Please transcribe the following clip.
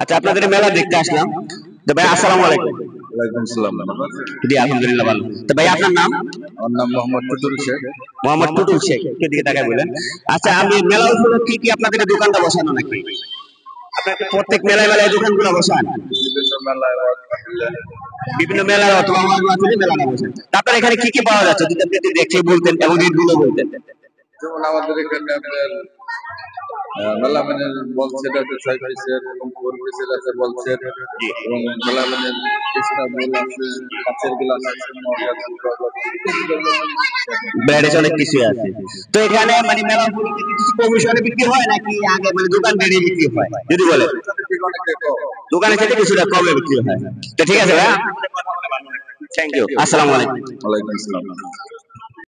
আচ্ছা, আপনাদের মেলা দেখতে আসলাম। তো ভাই আসসালামু আলাইকুম। ওয়ালাইকুম আসসালাম। জি আলহামদুলিল্লাহ ভালো। তো ভাই আপনার নাম? আমার নাম মোহাম্মদ টুটুল শেখ। মোহাম্মদ টুটুল শেখ, কে দিকে তাকায় বলেন। আচ্ছা, আমি মেলা উপলক্ষে কি আপনাদের দোকানটা বসানো নাকি? আপনার কি প্রত্যেক মেলায় মেলায় দোকানগুলো বসান? বিভিন্ন মেলায় অথবা মাহফিলে মেলাটা বসেন। তারপর এখানে কি কি পাওয়া যাচ্ছে যদি আপনি একটু দেখে বলতেন এবং রেটগুলো বলতেন। যেমন আমাদের এখানে আপনার মেলামেনের বলছেন আছে 6 পিসের এবং 4 পিসের আছে বলছেন, এবং মেলামেনের কৃষ্ণা বল আছে, কাঁচের গ্লাস আছে, মগ আছে, ব্র্যান্ডে অনেক কিছু আছে। তো এখানে মানে মেলা উপলক্ষে কিছু কমিশনে বিক্রি হয় নাকি আগে মানে দোকান বেরিয়ে বিক্রি হয় যদি বলেন? দোকানের সাথে কিছুটা কমে বিক্রি হয়। তো ঠিক আছে ভাই, থ্যাংক ইউ, আসসালামু আলাইকুম। ওয়ালাইকুম আসসালাম।